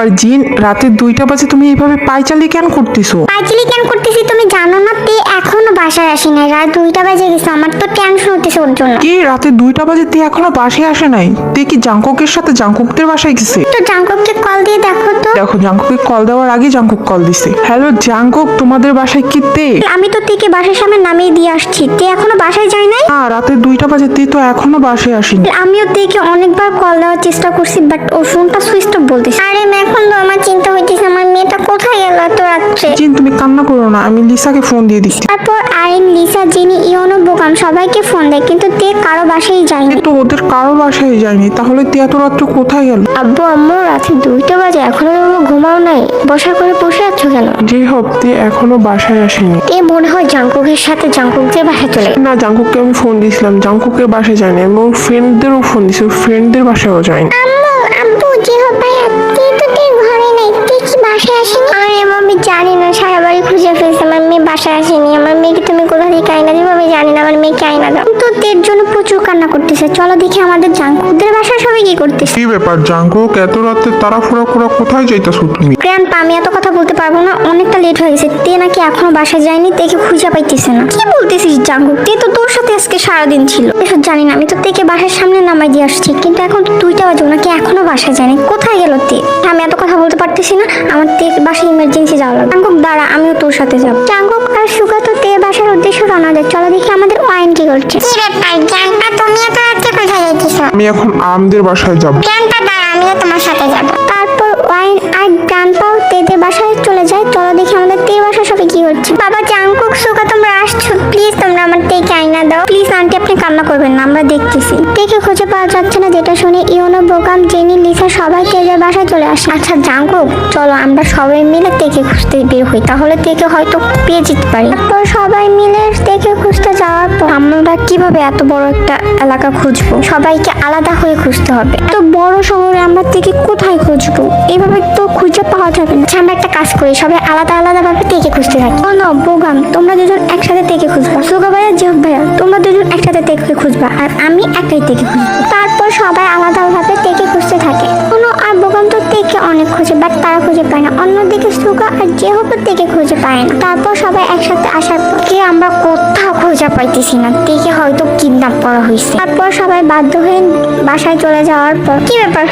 ব্যাপার জিন, রাতে 2টা বাজে তুমি এইভাবে পায়চালি কেন করতেছো? পাইচালি কেন করতেছি তুমি জানো না? তে এখনো বাসায় আসি নাই, রাত 2টা বাজে গেছে। আমার তো টেনশন হতেছে ওর জন্য। কি রাতে 2টা বাজে তে এখনো বাসায় আসে নাই? তে কি জাংকুকের সাথে জাংকুকদের বাসায় গেছে? তো জাঙ্কুককে কল দিয়ে দেখো তো। দেখো জাংকুকে কল দেওয়ার আগে জাংকুক কল দিছে। হ্যালো জাংকুক, তোমাদের বাসায় কি তে? আমি তো তেকে বাসার সামনে নামিয়ে দিয়ে আসছি, তে এখনো বাসায় যায় নাই। না, রাতে 2টা বাজে তে তো এখনো বাসায় আসেনি। আমিও তেকে অনেকবার কল দেওয়ার চেষ্টা করছি, বাট ওর ফোনটা সুইচ অফ বলতেছে। আরে এখন তো আমার চিন্তা হইতেছে আমার মেয়েটা কোথায় গেল এত রাত্রে। জিন তুমি কান্না করো না, আমি লিসাকে ফোন দিয়ে দিচ্ছি। তারপর আরিন, লিসা, জিনি, ইওনো, বোকাম সবাইকে ফোন দেয়, কিন্তু তে কারো বাসায় যায়নি। তো ওদের কারো বাসায় যায়নি, তাহলে তে এত রাত্রে কোথায় গেল? আব্বু আম্মু রাতে 2টা বাজে এখনো তোমরা ঘুমাও নাই, বসা করে বসে আছো কেন? যে হোক তে এখনো বাসায় আসেনি। তে মনে হয় জাঙ্কুকের সাথে জাঙ্কুকদের বাসায় চলে গেছে। না, জাংকুককে আমি ফোন দিয়েছিলাম, জাংকুকের বাসায় যায়নি। আমি ওর ফ্রেন্ডদেরও ফোন দিয়েছি, ওর ফ্রেন্ডদের বাসায়ও যায়নি। আম্মু আব্বু যে হোক ভাইয়া, তে তো তে ঘরে নাই, তে কি বাসায় আসেনি? আরে আমি জানি না, সারা বাড়ি খুঁজে ফেলছে, আমার মেয়ে বাসায় আসেনি। আমার মেয়েকে তুমি কোথা থেকে আইনা দিবে আমি জানি না, আমার মেয়েকে আইনা দাও। তো তের জন্য প্রচুর কান্না করতেছে। চলো দেখি আমাদের জাঙ্কুকদের বাসায় সবাই কি করতেছে। কি ব্যাপার জাংকুক, এত রাতে তাড়াহুড়া করে কোথায় যাইতাছো তুমি? গ্র্যান্ডপা আমি এত কথা বলতে পারবো না, অনেকটা লেট হয়ে গেছে। তে নাকি এখনো বাসায় যায়নি, তেকে খুঁজে পাইতেছে না। কি বলতেছিস জাঙ্কুক? তে তো তোর সাথে আজকে সারাদিন ছিল। এসব জানি না, আমি তো তেকে বাসার সামনে নামাই দিয়ে আসছি, কিন্তু এখন তো 2টা বাজে, নাকি এখনো বাসায় যায়নি। কোথায় গেল তে? আমি এত কথা বলতে পারতেছি না, আমার তে বাসায় ইমার্জেন্সি যাওয়া লাগবে। জাঙ্কুক দাঁড়া, আমিও তোর সাথে যাবো। জাঙ্কুক আর সুগা তো তে বাসার উদ্দেশ্যে রওনা দেয়। চলো দেখি আমাদের ওয়াইন কি করছে। কি ব্যাপার জাঙ্কা, তুমি এত রাতে কোথায় যাইতেছো? আমি এখন আমদের বাসায় যাব। গ্র্যান্ডপা দাঁড়া, আমিও তোমার সাথে যাবো। তারপর ওয়াইন আর গ্র্যান্ডপাও তেদের বাসায় চলে যায়। চলো দেখি আমাদের তে বাসায় সবাই কি হচ্ছে। বাবা জাঙ্কুক, সুগা তোমরা আসছো? প্লিজ তোমরা আমার তেকে আইনা দাও। প্লিজ আন্টি আপনি কান্না করবেন না, আমরা দেখতেছি। তেকে খুঁজে পাওয়া যাচ্ছে না, যেটা শুনে ইওনো, বোকাম, জেনি, লিসা সবাই তেদের বাসায় চলে আসে। আচ্ছা জাঙ্কুক, চলো আমরা সবাই মিলে তেকে খুঁজতে বের হই, তাহলে তেকে হয়তো পেয়ে যেতে পারি। তারপর সবাই মিলে তেকে খুঁজতে যাওয়ার পর আমরা কিভাবে এত বড় একটা এলাকা খুঁজবো? সবাইকে আলাদা হয়ে খুঁজতে হবে। তো বড় শহরে আমরা তেকে কোথায় খুঁজবো? এইভাবে তো খুঁজে পাওয়া যাবে না। আচ্ছা, আমরা একটা কাজ করি, সবাই আলাদা আলাদা ভাবে তেকে খুঁজতে থাকি। না বোগাম, তোমরা দুজন একসাথে তেকে খুঁজবা। সুগা ভাইয়া, জিহব ভাইয়া, তোমরা দুজন একসাথে তেকে খুঁজবা, আর আমি একাই তেকে খুঁজবো। তারপর সবাই আলাদা ভাবে তেকে খুঁজতে থাকে। কোনো আর বোগাম তো তেকে অনেক খুঁজে, বাট তারা খুঁজে পায় না। অন্যদিকে সুগা আর জিহব তেকে খুঁজে পায় না। তারপর সবাই একসাথে আসার পর কে আমরা কোথাও খুঁজে পাইতেছি না, তেকে হয়তো কিডন্যাপ করা হয়েছে। তারপর সবাই বাধ্য হয়ে বাসায় চলে যাওয়ার পর কি ব্যাপার,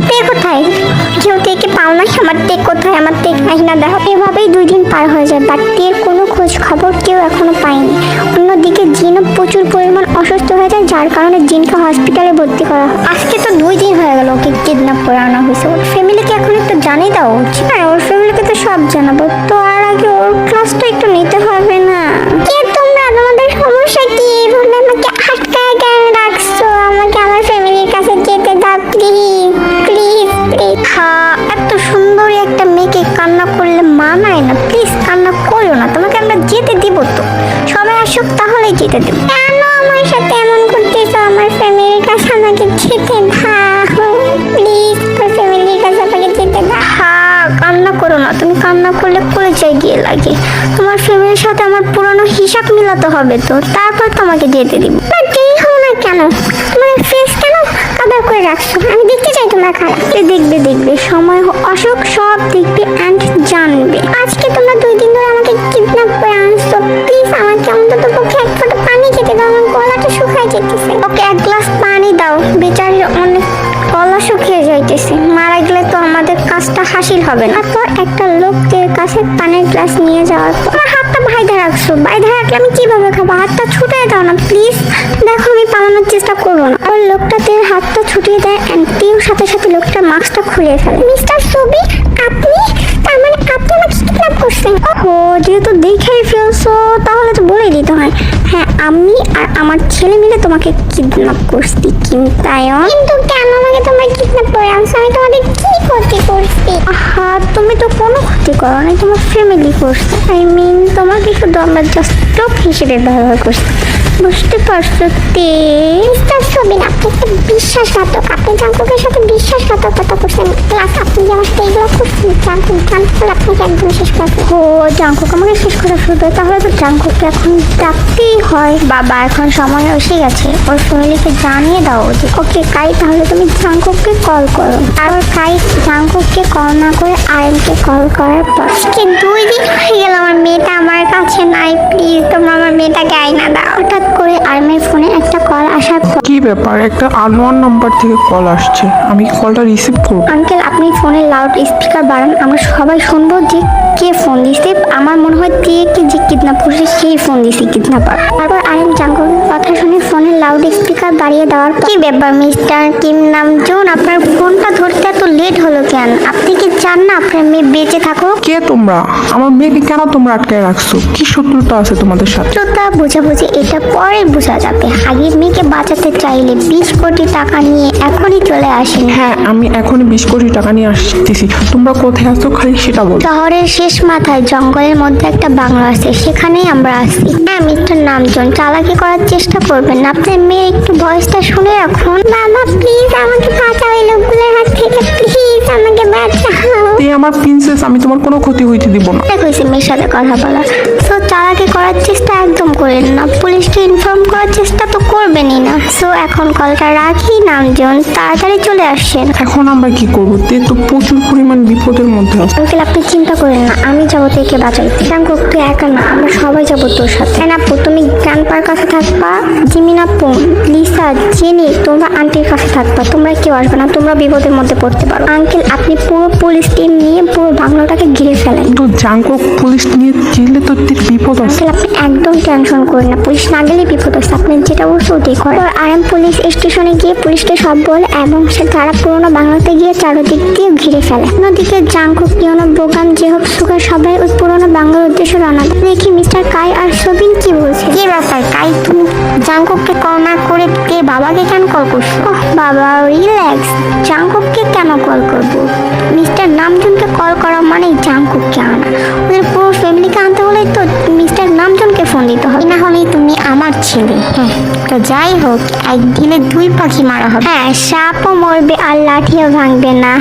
তে কোথায়? কেউ তেকে পাও না, আমার তে কোথায়? আমার তে আইনা দেখো। এভাবেই 2 দিন পার হয়ে যায়, বাট তের কোনো খোঁজ খবর কেউ এখনো পায়নি। অন্যদিকে জিনও প্রচুর পরিমাণ অসুস্থ হয়ে যায়, যার কারণে জিনকে হসপিটালে ভর্তি করা হয়। আজকে তো 2 দিন হয়ে গেল ওকে কিডন্যাপ করে আনা হয়েছে। ওর ফ্যামিলিকে এখন একটু জানিয়ে দেওয়া উচিত। হ্যাঁ, ওর ফ্যামিলিকে তো সব জানাবো, তো আর আগে ওর ক্লাসটা একটু নিতে হবে না? কে তোমরা? তোমাদের সমস্যা কি? এইভাবে আমাকে আটকায় কেন রাখছো? আমাকে আমার ফ্যামিলির কাছে যেতে দাও প্লিজ প্লিজ প্লিজ। হ্যাঁ, এত সুন্দরী একটা মেয়েকে কান্না করলে মানায় না। প্লিজ কান্না করো না, তোমাকে আমরা যেতে দিব। তো সবাই আসুক তাহলেই যেতে দেবো। কেন আমার সাথে এমন করতেছো? আমার ফ্যামিলির কাছে আমাকে যেতে দাও প্লিজ, তোর ফ্যামিলির কাছে আমাকে যেতে দাও। হ্যাঁ, কান্না করো না, তুমি কান্না করলে কলেজায় গিয়ে লাগে। তোমার ফ্যামিলির সাথে আমার পুরনো হিসাব মিলাতে হবে, তো তারপর তোমাকে যেতে দিব। যেই হও না কেন, তোমার ফেস কেন কাদা করে রাখছো? আমি দেখতে চাই তোমার খারাপ। দেখবে দেখবে, সময় অসুখ সব দেখবে অ্যান্ড জানবে। আজকে তোমরা 2 দিন ধরে আমাকে কিডন্যাপ করে আনছো, প্লিজ আমাকে অন্তত পক্ষে এক ফোঁটা পানি খেতে দাও, আমার গলাটা শুকায় যেতেছে। ওকে 1 গ্লাস পানি দাও, বেচারি অনেক গলা শুকিয়ে যাইতেছে। মারা গেলে তো আমাদের কাজটা হাসিল হবে না। তারপর একটা লোকের কাছে পানির গ্লাস নিয়ে যাওয়ার পর আমার হাতটা বাইধা রাখছো। বাইধা রাখলে আমি কিভাবে খাবো? হাতটা ছুটিয়ে দাও না প্লিজ। দেখো আমি পালানোর চেষ্টা করবো না। আর লোকটাতে হাতটা ছুটিয়ে দেয় অ্যান্ড তেও সাথে সাথে লোকটার মাস্কটা খুলে ফেলে। মিস্টার সুবি, আপনি? তার মানে আপনি আমাকে কিডন্যাপ করছেন? ওহো, যেহেতু দেখেই ফেলছো তাহলে তো বলেই দিতে হয়। হ্যাঁ, আমি আর আমার ছেলে মিলে তোমাকে কিডন্যাপ করছি। কিন্তু কেন আমাকে তোমরা কিডন্যাপ করে আনছো? আমি তোমাদের কি ক্ষতি করছি? আহা, তুমি তো কোনো ক্ষতি করো না, তোমার ফ্যামিলি করছে। আই মিন তোমাকে শুধু আমরা জাস্ট টোপ হিসেবে ব্যবহার করছি, বুঝতে পারছো? মিস্টার সুবিন, আপনি একটা বিশ্বাসঘাতক। আপনি জাঙ্কুকের সাথে বিশ্বাসঘাতকতা করছেন। প্লাস আপনি যে আমার সাথে এগুলো করছেন, জানতেন আঙ্কেল আপনি কি একদম শেষ করে ও জাঙ্কুক আমাকে শেষ করে ফেলবে, তাহলে তো জাঙ্কুককে এখন ডাকতেই হয়। বাবা এখন সময় এসে গেছে, ওর ফ্যামিলিকে জানিয়ে দাও যে ওকে কাই, তাহলে তুমি জাঙ্কুককে কল করো। আর কাই জাঙ্কুককে কল না করে আয়নকে কল করার পর 2 দিন হয়ে গেল আমার মেয়েটা আমার কাছে নাই, প্লিজ তোমরা আমার মেয়েটাকে আয়না দাও। হঠাৎ করে আর্মের ফোনে একটা কল আসার পর কি ব্যাপার, একটা আননোন নাম্বার থেকে কল আসছে, আমি কলটা রিসিভ করব। আঙ্কেল আপনি ফোনের লাউড স্পিকার বাড়ান, আমরা সবাই শুনবো যে কে ফোন দিছে। আমার মনে হয় কে যে কিডন্যাপ করছে সেই ফোন দিছে কিডন্যাপার। তারপর আরেম জাঙ্কুকের কথা শুনে ফোনের লাউড স্পিকার বাড়িয়ে দেওয়ার পর, কি ব্যাপার মিস্টার কিম নামজুন, আপনার ফোনটা ধরতে এত লেট হলো কেন? আপনি কি চান না আপনার মেয়ে বেঁচে থাকুক? কে তোমরা? আমার মেয়েকে কেন তোমরা আটকে রাখছো? কি শত্রুতা আছে তোমাদের সাথে? শত্রুতা বোঝাবুঝি এটা পরে বোঝা যাবে, আগে মেয়েকে বাঁচাতে চাইলে 20 কোটি টাকা নিয়ে এখনই চলে আসেন। হ্যাঁ, আমি এখনই 20 কোটি টাকা নিয়ে আসতেছি। তোমরা কোথায় আছো খালি সেটা বলো। শহরের শেষ মাথায় জঙ্গলের মধ্যে একটা বাংলো আছে, সেখানেই আমরা আছি। হ্যাঁ মিস্টার নামজন, চালাকি করার চেষ্টা করবেন না, আপনার মেয়ে একটু ভয়েসটা শুনে রাখুন। বাবা প্লিজ আমাকে বাঁচাও এই লোকগুলোর হাত থেকে, প্লিজ আমাকে বাঁচাও। তুই আমার প্রিন্সেস, আমি তোমার কোনো ক্ষতি হইতে দিব না। হয়েছে মেয়ের সাথে কথা বলা, সো চালাকি করার চেষ্টা একদম করেন না, পুলিশকে ইনফর্ম করার চেষ্টা তো করবেনই না। সো এখন কলটা রাখি নামজন, তাড়াতাড়ি চলে আসছেন। এখন আমরা কি করবো? তে তো প্রচুর পরিমাণ বিপদের মধ্যে আছে। আঙ্কেল আপনি চিন্তা করেন না, আমি যাবো থেকে বাঁচাই। জাঙ্কুক তুই একা না, আমরা সবাই যাবো তোর সাথে। আপু তুমি গ্র্যান্ডপার কাছে থাকবা, জিমিন আপু, লিসা, জেনি তোমরা আন্টির কাছে থাকবা, তোমরা কেউ আসবে না, তোমরা বিপদের মধ্যে পড়তে পারো। আঙ্কেল আপনি পুরো পুলিশ টিম নিয়ে পুরো বাংলাটাকে ঘিরে ফেলেন। তো জাঙ্কুক পুলিশ নিয়ে গেলে তো তোর বিপদ আছে। আঙ্কেল আপনি একদম টেনশন করেন না, পুলিশ না গেলে বিপদ আছে, আপনি যেটা বলছো ওটাই করে। আরাম পুলিশ স্টেশনে গিয়ে পুলিশকে সব বলে এবং সে তারা পুরোনো বাংলাতে গিয়ে চারদিক দিয়ে ঘিরে ফেলে। অন্যদিকে জাঙ্কুক ইউনো বোগাম যে হোক সুগার সবাই ওই পুরোনো বাংলার উদ্দেশ্যে রওনা দেয়। দেখি মিস্টার কাই আর সবিন কি বলছে। কি ব্যাপার কাই, তুমি জাঙ্কুককে কল না করে কে বাবাকে কেন কল করছো? বাবা রিল্যাক্স, জাঙ্কুককে কেন কল করবো? মিস্টার নামজনকে কল করা মানে জাঙ্কুককে আনা, ওদের পুরো ফ্যামিলিকে আনতে হলে তো মিস্টার নামজনকে ফোন দিতে হবে, না হলেই তুমি আমার ছেলে। হ্যাঁ তো যাই হোক, একদিনে 2 পাখি মারা হবে। হ্যাঁ সাপও মরবে আর লাঠিও ভাঙবে না।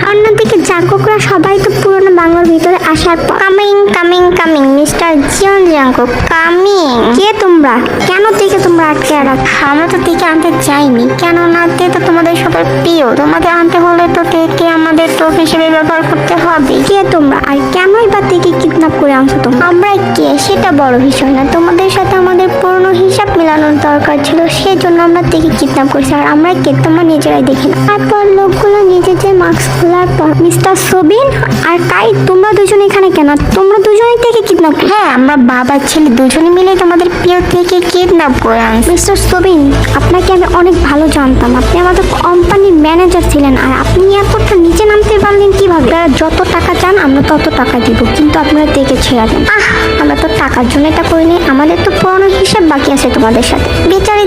অন্যদিকে জাঙ্কুকরা সবাই তো পুরোনো বাংলার ভিতরে আসার পর coming coming coming mister Jeon Jungkook coming. কে তোমরা? কেন থেকে তোমরা আটকে রাখ? আমরা তো থেকে আনতে চাইনি, কেন না তে তো তোমাদের সবার প্রিয়, তোমাকে আনতে হলে তো থেকে আমাদের টোপ হিসেবে ব্যবহার করতে হবে। কে তোমরা আর কেনই বা থেকে কিডন্যাপ করে আনছো তোমরা? আমরা কে সেটা বড় বিষয় না, তোমাদের সাথে আমাদের পুরনো হিসাব মেলানোর দরকার ছিল, সেজন্য আমরা থেকে কিডন্যাপ করছি। আর আমরা কে তোমরা নিজেরাই দেখি না। তারপর লোকগুলো নিজেদের মাস্ক খোলার পর মিস্টার সবিন আর কাই তোমরা দুজনে এখানে কেন? তোমরা দুজনেই থেকে কিডন্যাপ? হ্যাঁ আমরা বাবা ছেলে দুজনে মিলে তোমাদের প্রিয় থেকে কিডন্যাপ করে আনছি। মিস্টার সবিন আপনাকে আমি অনেক ভালো জানতাম, আপনি আমাদের কোম্পানির ম্যানেজার ছিলেন, আর আপনি এতটা নিচে নামতে পারলেন কিভাবে? আপনারা যত টাকা চান আমরা তত টাকা দিব, কিন্তু আপনারা দেখে ছেড়ে দেন। আমরা তো টাকার জন্য এটা করিনি, আমাদের তো পুরনো হিসাব বাকি আছে তোমাদের সাথে। বেচারি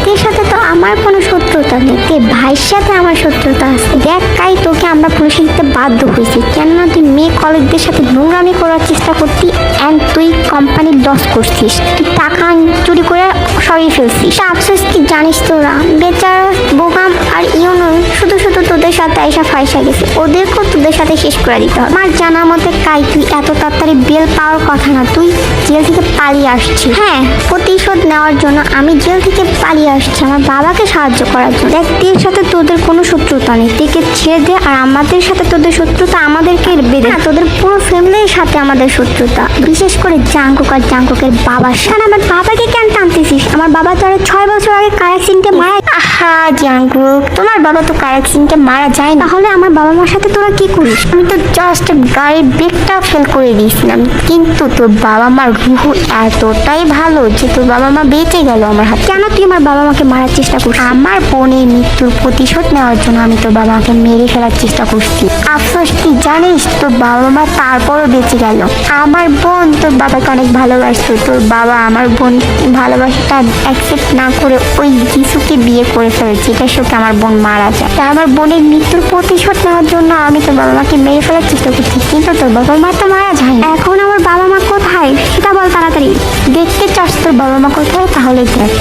তের সাথে তো আমার কোনো শত্রুতা নেই, তে ভাইয়ের সাথে আমার শত্রুতা আছে। দেখ কাই তোকে আমরা পুলিশে দিতে বাধ্য হয়েছি, কেননা তুই মেয়ে কলেজদের সাথে নোংরামি করার চেষ্টা করতি অ্যান্ড তুই কোম্পানির লস করছিস, তুই টাকা চুরি করে সরিয়ে ফেলছিস। আফসোস কি জানিস তোরা? বেচারা বোগাম আর ইউনো শুধু শুধু তোদের সাথে এসা ফাইসা গেছে, ওদেরকেও তোদের সাথে শেষ করে দিতে হবে। আমার জানা মতে কাই তুই এত তাড়াতাড়ি বেল পাওয়ার কথা না, তুই জেল থেকে পালিয়ে আসছিস। হ্যাঁ প্রতিশোধ নেওয়ার জন্য আমি জেল থেকে পালিয়ে আসছি আমার বাবাকে সাহায্য করার জন্য। দেখ তের সাথে তোদের কোনো শত্রুতা নেই, তেকে ছেড়ে দে, আর আমাদের সাথে তোদের শত্রুতা আমাদেরকে বেঁধে, তোদের পুরো ফ্যামিলির সাথে আমাদের শত্রুতা, বিশেষ করে জাঙ্কুক আর জাঙ্কুকের বাবার সাথে। আমার বাবাকে কেন টানতেছিস? আমার বাবা তো আরো 6 বছর আগে কার অ্যাক্সিডেন্টে মারা। আহা জাঙ্কুক, তোমার বাবা তো কার অ্যাক্সিডেন্টে মারা যায় না, তাহলে আমার বাবা মার সাথে তোরা কি করিস? আমি তো জাস্ট গাড়ির ব্রেকটা ফেল করে দিয়েছিলাম, কিন্তু তোর বাবা মার রুহ এতটাই ভালো যে তোর বাবা মা বেঁচে গেল আমার হাতে। কেন তুই আমার বাবা মাকে মারার চেষ্টা করছিস? আমার বোনের মৃত্যুর প্রতিশোধ নেওয়ার জন্য আমি তোর বাবা মাকে মেরে ফেলার চেষ্টা করছি। আফসোস কি জানিস, তোর বাবা মা তারপরও বেঁচে গেল। আমার বোন তোর বাবাকে অনেক ভালোবাসতো, তোর বাবা আমার বোন ভালোবাসাটা অ্যাকসেপ্ট না করে ওই যিশুকে বিয়ে করে ফেলেছে, এটা শোকে আমার বোন মারা যায়। তাই আমার বোনের মৃত্যুর প্রতিশোধ নেওয়ার জন্য আমি তোর বাবা মাকে মেরে ফেলার চেষ্টা করছি, কিন্তু তোর বাবা মা তো মারা যায় না। এখন আমার বাবা মা কোথায় সেটা বল তাড়াতাড়ি। দেখতে চাস তোর বাবা মা কোথায়? তাহলে দেখ।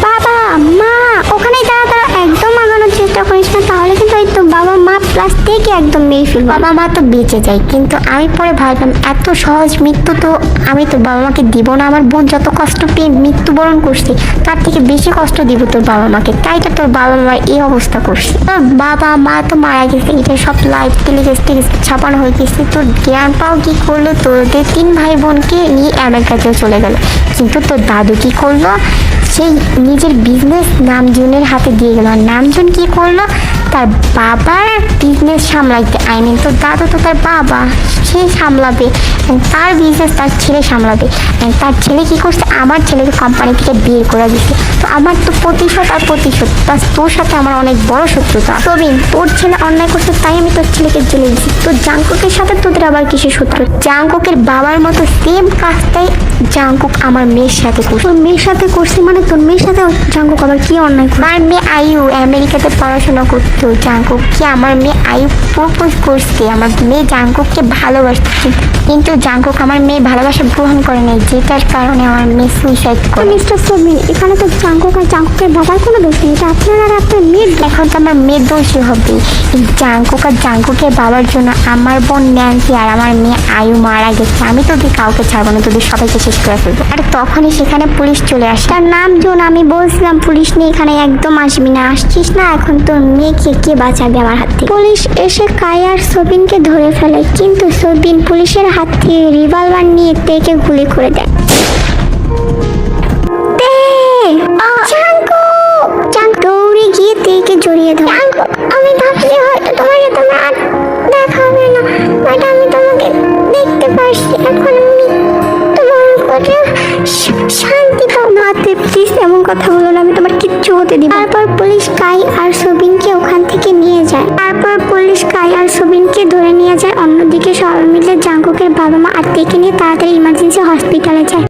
বাবা মা ওখানেই দাঁড়া, একদম আগানোর চেষ্টা করিস না, তাহলে কিন্তু এই তো বাবা মা একদম মেরে ফেলবো। বাবা মা তো বেঁচে যায়, কিন্তু আমি পরে ভাবলাম এত সহজ মৃত্যু তো আমি তোর বাবা মাকে দিব না। আমার বোন যত কষ্ট পেয়ে মৃত্যুবরণ করছে তার থেকে বেশি কষ্ট দিব তোর বাবা মাকে, তাই তো তোর বাবা মা এই অবস্থা করছে। তোর বাবা মা তো মারা গেছে, এটা সব লাইভ টেলিকাস্টে ছাপানো হয়ে গেছে। তোর জ্ঞান পাও কি করলো, তোদের 3 ভাই বোনকে নিয়ে আমেরিকাতেও চলে গেল। কিন্তু তোর দাদু কি করলো, সেই নিজের বিজনেস নামজনের হাতে দিয়ে গেল। আর নামজন কি করলো, তার বাবার বিজনেস সামলাইতে, আই মিন তোর দাদু তো তার বাবা, সে সামলাবে, তার বিজনেস তার ছেলে সামলাবে। তার ছেলে কি করছে, আমার ছেলেকে কোম্পানি থেকে বের করে দিচ্ছে। তো আমার তো প্রতিশোধ আর প্রতিশোধ, প্লাস তোর সাথে আমার অনেক বড় শত্রুতা। প্রবীণ, তোর ছেলে অন্যায় করছে তাই আমি তোর ছেলেকে জেলে দিচ্ছি। তোর জাংকুকের সাথে তোদের আবার কিসের শত্রু? জাংকুকের বাবার মতো সেম কাজটাই জাংকুক আমার মেয়ের সাথে করছে। তোর মেয়ের সাথে করছে মানে তোর মেয়ের সাথে জাংকুক আবার কি অন্যায় করছে? আমার মেয়ে আয়ু আমেরিকাতে পড়াশোনা করতো, জাংকুক কি আমার মেয়ে আয়ু প্রপোজ করছে, আমার মেয়ে জাংকুককে ভালোবাসছে, কিন্তু জাংকুক আমার মেয়ে ভালোবাসা গ্রহণ করে নাই, যেটার কারণে আমার মেয়ে সুইসাইড করে। মিস্টার সোবিন, এখানে তো জাংকুক আর জাংকুকের বাবার কোনো দোষ নেই, এটা আপনার আর আপনার মেয়ের। এখন তো আমার মেয়ের দোষই হবে। এই জাংকুক আর জাংকুকের বাবার জন্য আমার বোন ন্যান্সি আর আমার মেয়ে আয়ু মারা গেছে। আমি তোদের কাউকে ছাড়বো না, তোদের সবাইকে শেষ করে ফেলবো। আর তখনই সেখানে পুলিশ চলে আসে। তার নাম জোন, আমি বলছিলাম পুলিশ নিয়ে এখানে একদম আসবি না, আসছিস না, এখন তোর মেয়েকে কে বাঁচাবে আমার হাত থেকে? পুলিশ এসে কাই আর সোবিনকে ধরে ফেলে, কিন্তু সোবিন পুলিশের হাত থেকে রিভলভার নিয়ে তেকে গুলি করে দেয়। দৌড়ে গিয়ে তেকে জড়িয়ে ধরে। আমি ভাবছি হয়তো তোমার আর দেখা হবে না, বাট আমি তোমাকে দেখতে পারছি, এখন আমি তোমার উপরে শান্তি পাবো না। প্লিজ এমন কথা বলো না, আমি তোমার কিচ্ছু হতে দিব। তারপর পুলিশ কাই আর সোবিনকে ওখান থেকে নিয়ে যায়। ধরে নিয়ে যায়। অন্যদিকে সবাই মিলে জাংকুকের বাবা মা আর তেকে নিয়ে তাড়াতাড়ি ইমার্জেন্সি হসপিটালে যায়।